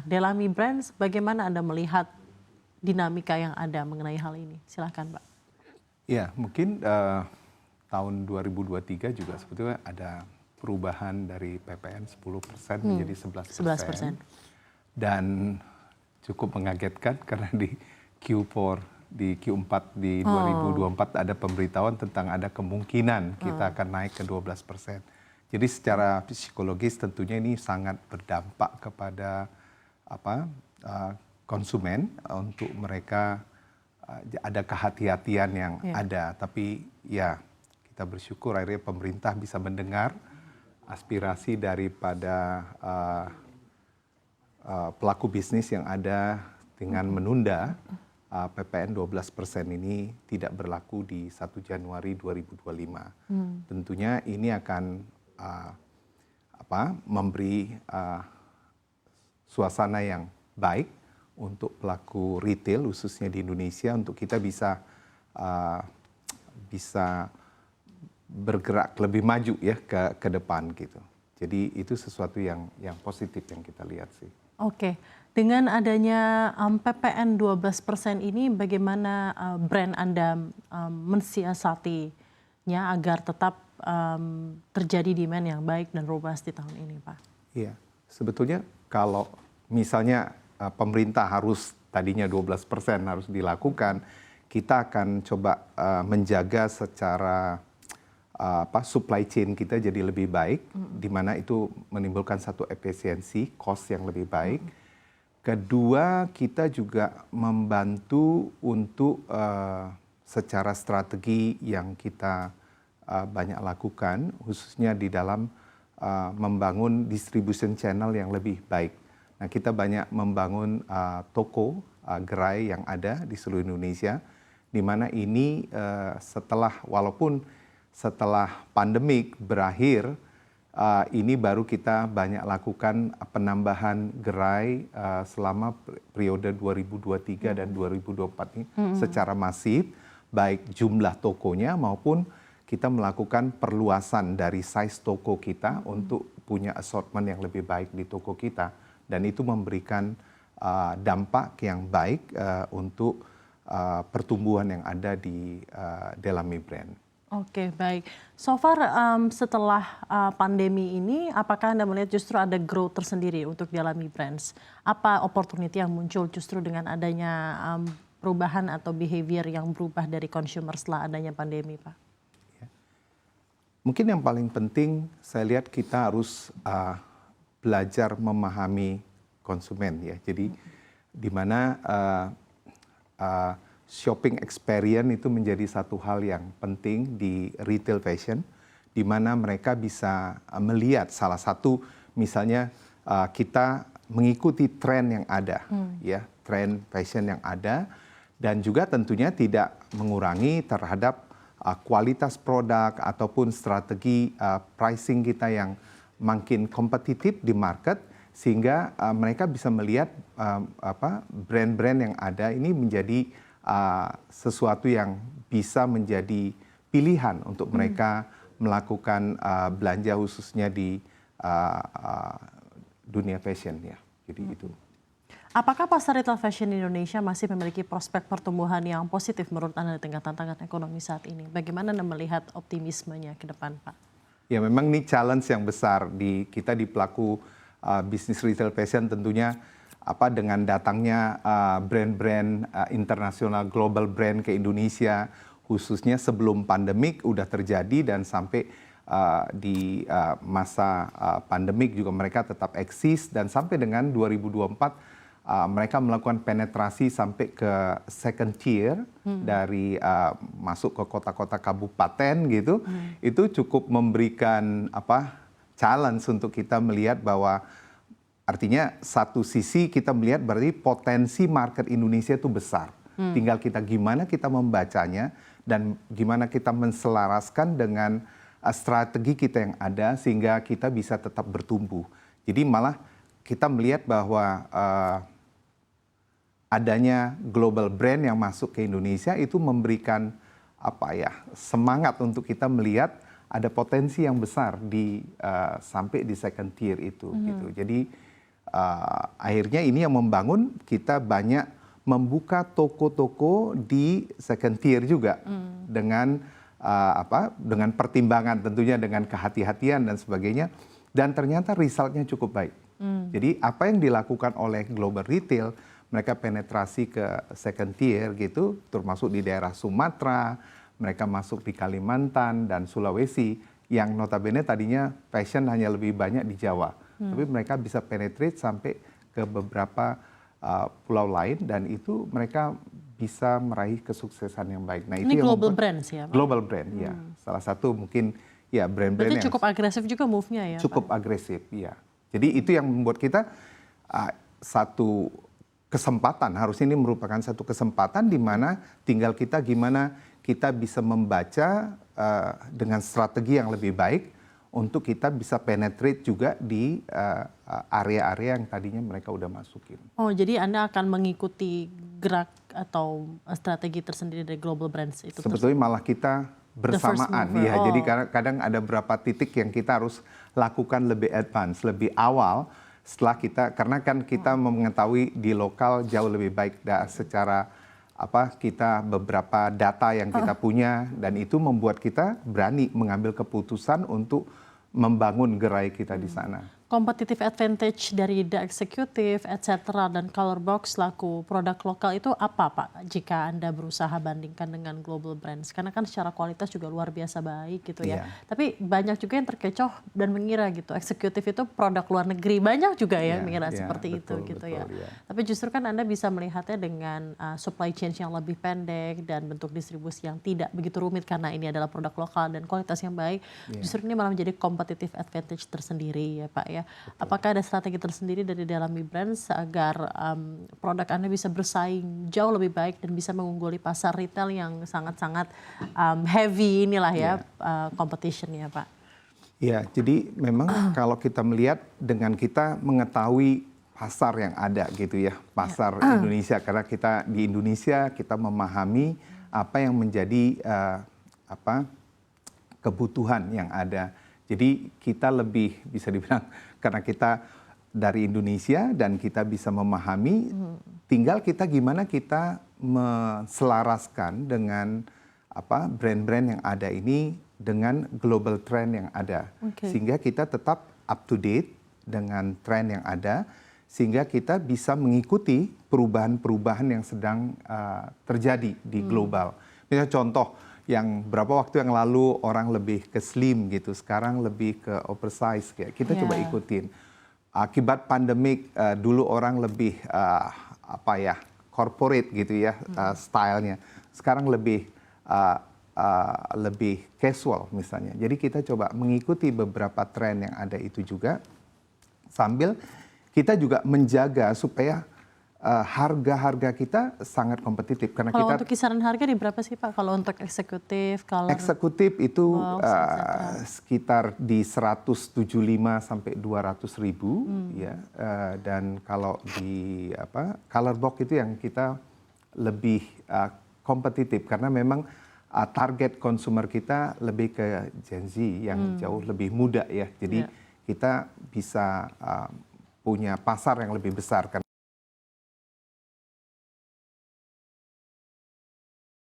Delami Brands, bagaimana Anda melihat dinamika yang ada mengenai hal ini? Silahkan, Pak. Ya, mungkin tahun 2023 juga sebetulnya ada perubahan dari PPN 10% menjadi 11%. Dan cukup mengagetkan karena di Q4 di 2024 ada pemberitahuan tentang ada kemungkinan kita akan naik ke 12%. Jadi secara psikologis tentunya ini sangat berdampak kepada konsumen untuk mereka ada kehati-hatian yang ada. Tapi ya kita bersyukur akhirnya pemerintah bisa mendengar aspirasi daripada pelaku bisnis yang ada dengan menunda PPN 12% ini tidak berlaku di 1 Januari 2025. Tentunya ini akan memberi suasana yang baik untuk pelaku retail khususnya di Indonesia untuk kita bisa bergerak lebih maju ya ke depan gitu. Jadi itu sesuatu yang positif yang kita lihat sih. Oke, dengan adanya PPN 12% ini bagaimana brand Anda mensiasatinya agar tetap terjadi demand yang baik dan robust di tahun ini, Pak? Iya, sebetulnya kalau misalnya pemerintah harus tadinya 12% harus dilakukan, kita akan coba menjaga secara supply chain kita jadi lebih baik, di mana itu menimbulkan satu efisiensi, cost yang lebih baik. Kedua, kita juga membantu untuk secara strategi yang kita banyak lakukan, khususnya di dalam membangun distribution channel yang lebih baik. Nah, kita banyak membangun toko gerai yang ada di seluruh Indonesia, di mana ini walaupun setelah pandemik berakhir, ini baru kita banyak lakukan penambahan gerai selama periode 2023 dan 2024 ini secara masif, baik jumlah tokonya maupun kita melakukan perluasan dari size toko kita untuk punya assortment yang lebih baik di toko kita. Dan itu memberikan dampak yang baik untuk pertumbuhan yang ada di Delami Brand. Oke, baik. So far setelah pandemi ini, apakah Anda melihat justru ada growth tersendiri untuk Delami Brands? Apa opportunity yang muncul justru dengan adanya perubahan atau behavior yang berubah dari consumer setelah adanya pandemi, Pak? Mungkin yang paling penting saya lihat kita harus belajar memahami konsumen ya. Jadi di mana shopping experience itu menjadi satu hal yang penting di retail fashion, di mana mereka bisa melihat salah satu misalnya kita mengikuti tren yang ada, ya tren fashion yang ada, dan juga tentunya tidak mengurangi terhadap kualitas produk ataupun strategi pricing kita yang makin kompetitif di market, sehingga mereka bisa melihat brand-brand yang ada ini menjadi sesuatu yang bisa menjadi pilihan untuk mereka melakukan belanja khususnya di dunia fashion ya. Jadi itu. Apakah pasar retail fashion di Indonesia masih memiliki prospek pertumbuhan yang positif menurut Anda di tengah tantangan ekonomi saat ini? Bagaimana Anda melihat optimismenya ke depan, Pak? Ya, memang ini challenge yang besar kita di pelaku bisnis retail fashion tentunya dengan datangnya brand-brand internasional global brand ke Indonesia, khususnya sebelum pandemik udah terjadi dan sampai di masa pandemik juga mereka tetap eksis, dan sampai dengan 2024 mereka melakukan penetrasi sampai ke second tier dari masuk ke kota-kota kabupaten gitu. Itu cukup memberikan challenge untuk kita melihat bahwa artinya satu sisi kita melihat berarti potensi market Indonesia itu besar. Tinggal kita gimana kita membacanya dan gimana kita menselaraskan dengan strategi kita yang ada sehingga kita bisa tetap bertumbuh. Jadi malah kita melihat bahwa adanya global brand yang masuk ke Indonesia itu memberikan semangat untuk kita melihat ada potensi yang besar sampai di second tier itu gitu. Jadi akhirnya ini yang membangun kita banyak membuka toko-toko di second tier juga dengan dengan pertimbangan tentunya dengan kehati-hatian dan sebagainya, dan ternyata resultnya cukup baik. Jadi apa yang dilakukan oleh global retail, mereka penetrasi ke second tier gitu, termasuk di daerah Sumatera, mereka masuk di Kalimantan dan Sulawesi, yang notabene tadinya fashion hanya lebih banyak di Jawa. Tapi mereka bisa penetrate sampai ke beberapa pulau lain, dan itu mereka bisa meraih kesuksesan yang baik. Nah, ini itu global brands ya, Pak? Global brand, ya. Salah satu mungkin ya brand-brand yang cukup agresif juga move-nya ya, cukup Pak? agresif, ya. Jadi itu yang membuat kita satu kesempatan, harusnya ini merupakan satu kesempatan di mana tinggal kita gimana kita bisa membaca dengan strategi yang lebih baik untuk kita bisa penetrate juga di area-area yang tadinya mereka udah masukin. Oh, jadi Anda akan mengikuti gerak atau strategi tersendiri dari global brands itu? Sebetulnya malah kita bersamaan, ya. Jadi kadang ada beberapa titik yang kita harus lakukan lebih advance, lebih awal setelah kita, karena kan kita mengetahui di lokal jauh lebih baik secara kita beberapa data yang kita punya, dan itu membuat kita berani mengambil keputusan untuk membangun gerai kita di sana. Competitive advantage dari The Executive, etc. dan Colorbox laku produk lokal itu apa, Pak? Jika Anda berusaha bandingkan dengan global brands, karena kan secara kualitas juga luar biasa baik gitu ya. Tapi banyak juga yang terkecoh dan mengira gitu, Executive itu produk luar negeri, banyak juga ya mengira seperti betul, itu gitu betul, ya. Tapi justru kan Anda bisa melihatnya dengan supply chain yang lebih pendek dan bentuk distribusi yang tidak begitu rumit karena ini adalah produk lokal dan kualitas yang baik. Justru ini malah menjadi competitive advantage tersendiri ya, Pak ya. Betul. Apakah ada strategi tersendiri dari Dealami Brands agar produk Anda bisa bersaing jauh lebih baik dan bisa mengungguli pasar retail yang sangat-sangat heavy inilah ya competition ya, Pak? Ya, jadi memang kalau kita melihat dengan kita mengetahui pasar yang ada gitu ya, pasar Indonesia, karena kita di Indonesia kita memahami apa yang menjadi kebutuhan yang ada. Jadi kita lebih bisa dibilang karena kita dari Indonesia dan kita bisa memahami, tinggal kita gimana kita menselaraskan dengan brand-brand yang ada ini dengan global trend yang ada. Sehingga kita tetap up to date dengan trend yang ada, sehingga kita bisa mengikuti perubahan-perubahan yang sedang terjadi di global. Misalnya contoh, yang berapa waktu yang lalu orang lebih ke slim gitu, sekarang lebih ke oversize, kita coba ikutin. Akibat pandemik dulu orang lebih corporate gitu ya stylenya, sekarang lebih casual misalnya. Jadi kita coba mengikuti beberapa tren yang ada itu juga, sambil kita juga menjaga supaya harga-harga kita sangat kompetitif. Karena kalau kita, untuk kisaran harga di berapa sih, Pak? Kalau untuk eksekutif, eksekutif itu sekitar di 175 sampai 200 ribu, ya. Dan kalau di Colorbox itu yang kita lebih kompetitif, karena memang target konsumer kita lebih ke Gen Z yang jauh lebih muda ya. Jadi kita bisa punya pasar yang lebih besar.